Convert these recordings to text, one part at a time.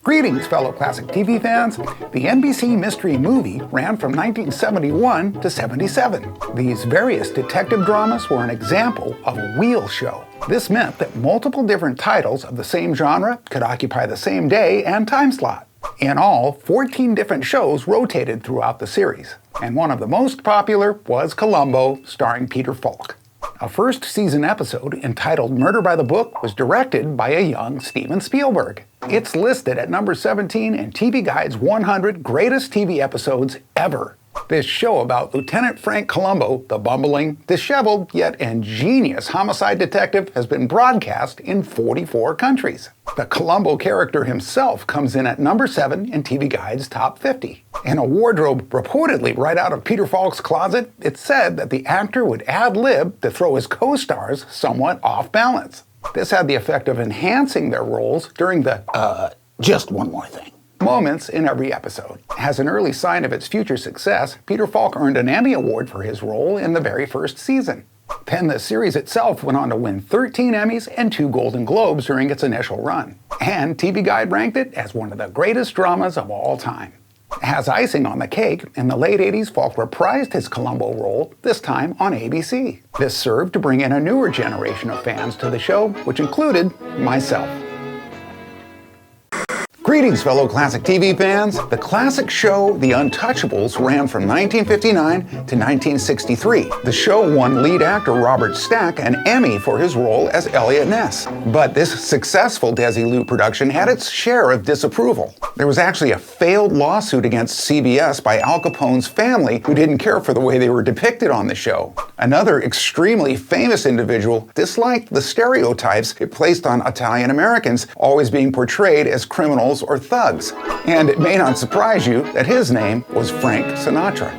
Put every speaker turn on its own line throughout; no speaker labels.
Greetings, fellow classic TV fans. The NBC mystery movie ran from 1971 to 77. These various detective dramas were an example of a wheel show. This meant that multiple different titles of the same genre could occupy the same day and time slot. In all, 14 different shows rotated throughout the series, and one of the most popular was Columbo, starring Peter Falk. A first season episode entitled Murder by the Book was directed by a young Steven Spielberg. It's listed at number 17 in TV Guide's 100 Greatest TV Episodes Ever. This show about Lieutenant Frank Columbo, the bumbling, disheveled, yet ingenious homicide detective, has been broadcast in 44 countries. The Columbo character himself comes in at number 7 in TV Guide's top 50. In a wardrobe reportedly right out of Peter Falk's closet, it's said that the actor would ad-lib to throw his co-stars somewhat off balance. This had the effect of enhancing their roles during the, just one more thing moments in every episode. As an early sign of its future success, Peter Falk earned an Emmy Award for his role in the very first season. Then the series itself went on to win 13 Emmys and 2 Golden Globes during its initial run. And TV Guide ranked it as one of the greatest dramas of all time. As icing on the cake, in the late 80s, Falk reprised his Columbo role, this time on ABC. This served to bring in a newer generation of fans to the show, which included myself. Greetings, fellow classic TV fans. The classic show The Untouchables ran from 1959 to 1963. The show won lead actor Robert Stack an Emmy for his role as Elliot Ness. But this successful Desilu production had its share of disapproval. There was actually a failed lawsuit against CBS by Al Capone's family, who didn't care for the way they were depicted on the show. Another extremely famous individual disliked the stereotypes it placed on Italian Americans, always being portrayed as criminals or thugs. And it may not surprise you that his name was Frank Sinatra.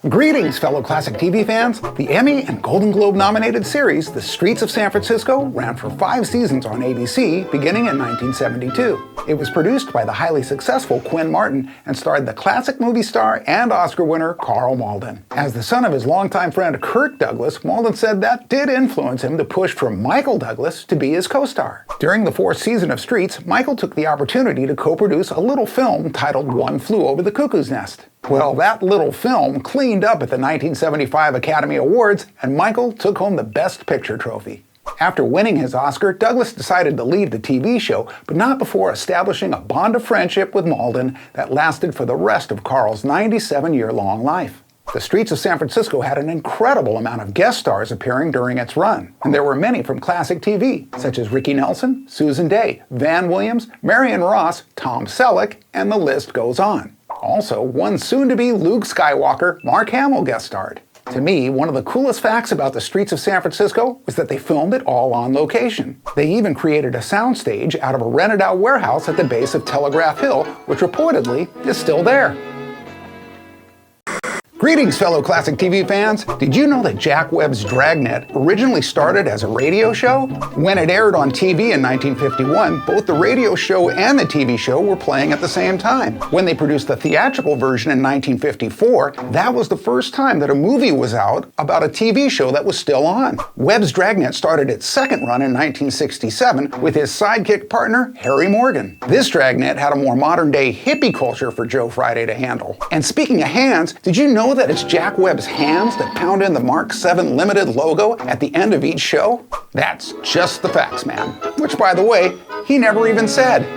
Greetings, fellow classic TV fans. The Emmy and Golden Globe nominated series The Streets of San Francisco ran for 5 seasons on ABC, beginning in 1972. It was produced by the highly successful Quinn Martin and starred the classic movie star and Oscar winner Carl Malden. As the son of his longtime friend Kirk Douglas, Malden said that did influence him to push for Michael Douglas to be his co-star. During the 4th season of Streets, Michael took the opportunity to co-produce a little film titled One Flew Over the Cuckoo's Nest. Well, that little film cleaned up at the 1975 Academy Awards, and Michael took home the Best Picture trophy. After winning his Oscar, Douglas decided to leave the TV show, but not before establishing a bond of friendship with Malden that lasted for the rest of Carl's 97-year-long life. The Streets of San Francisco had an incredible amount of guest stars appearing during its run, and there were many from classic TV, such as Ricky Nelson, Susan Day, Van Williams, Marion Ross, Tom Selleck, and the list goes on. Also, one soon-to-be Luke Skywalker, Mark Hamill, guest starred. To me, one of the coolest facts about the Streets of San Francisco was that they filmed it all on location. They even created a soundstage out of a rented-out warehouse at the base of Telegraph Hill, which reportedly is still there. Greetings, fellow classic TV fans. Did you know that Jack Webb's Dragnet originally started as a radio show? When it aired on TV in 1951, both the radio show and the TV show were playing at the same time. When they produced the theatrical version in 1954, that was the first time that a movie was out about a TV show that was still on. Webb's Dragnet started its second run in 1967 with his sidekick partner, Harry Morgan. This Dragnet had a more modern-day hippie culture for Joe Friday to handle. And speaking of hands, did you know that it's Jack Webb's hands that pound in the Mark 7 Limited logo at the end of each show? That's just the facts, man. Which, by the way, he never even said.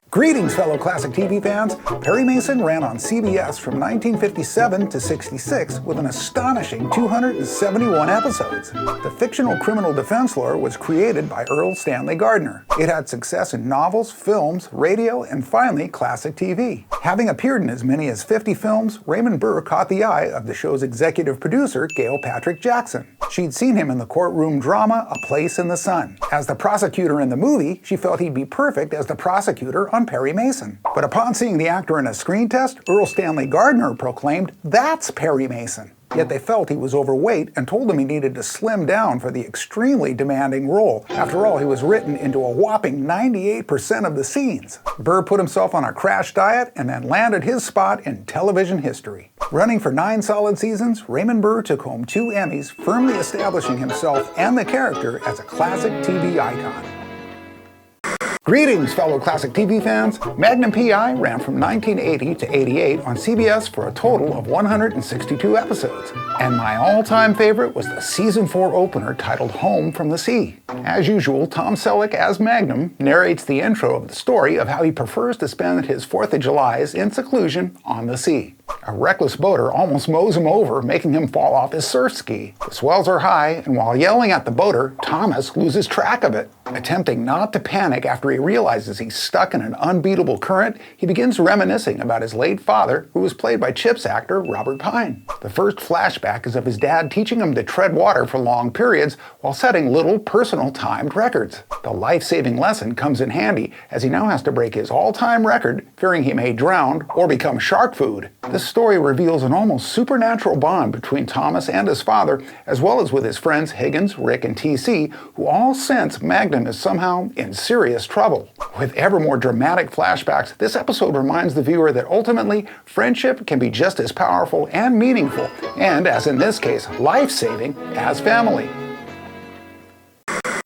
Greetings, fellow classic TV fans. Perry Mason ran on CBS from 1957 to 66 with an astonishing 271 episodes. The fictional criminal defense lawyer was created by Earl Stanley Gardner. It had success in novels, films, radio, and finally, classic TV. Having appeared in as many as 50 films, Raymond Burr caught the eye of the show's executive producer, Gail Patrick Jackson. She'd seen him in the courtroom drama A Place in the Sun. As the prosecutor in the movie, she felt he'd be perfect as the prosecutor on Perry Mason. But upon seeing the actor in a screen test, Earl Stanley Gardner proclaimed, "That's Perry Mason." Yet they felt he was overweight and told him he needed to slim down for the extremely demanding role. After all, he was written into a whopping 98% of the scenes. Burr put himself on a crash diet and then landed his spot in television history. Running for 9 solid seasons, Raymond Burr took home 2 Emmys, firmly establishing himself and the character as a classic TV icon. Greetings, fellow classic TV fans. Magnum P.I. ran from 1980 to 88 on CBS for a total of 162 episodes. And my all-time favorite was the season 4 opener titled Home from the Sea. As usual, Tom Selleck as Magnum narrates the intro of the story of how he prefers to spend his 4th of Julys in seclusion on the sea. A reckless boater almost mows him over, making him fall off his surf ski. The swells are high, and while yelling at the boater, Thomas loses track of it. Attempting not to panic after he realizes he's stuck in an unbeatable current, he begins reminiscing about his late father, who was played by Chip's actor Robert Pine. The first flashback is of his dad teaching him to tread water for long periods while setting little personal timed records. The life-saving lesson comes in handy as he now has to break his all-time record, fearing he may drown or become shark food. This story reveals an almost supernatural bond between Thomas and his father, as well as with his friends Higgins, Rick, and TC, who all sense Magnum is somehow in serious trouble. With ever more dramatic flashbacks, this episode reminds the viewer that ultimately, friendship can be just as powerful and meaningful, and, as in this case, life-saving as family.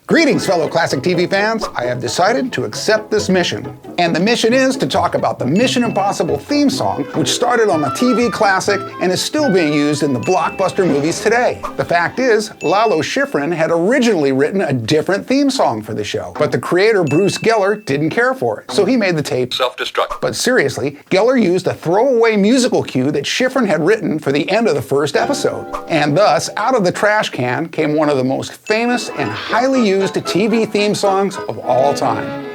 Greetings, fellow classic TV fans. I have decided to accept this mission. And the mission is to talk about the Mission Impossible theme song, which started on a TV classic and is still being used in the blockbuster movies today. The fact is, Lalo Schifrin had originally written a different theme song for the show, but the creator Bruce Geller didn't care for it, so he made the tape self-destruct. But seriously, Geller used a throwaway musical cue that Schifrin had written for the end of the first episode. And thus, out of the trash can came one of the most famous and highly used TV theme songs of all time.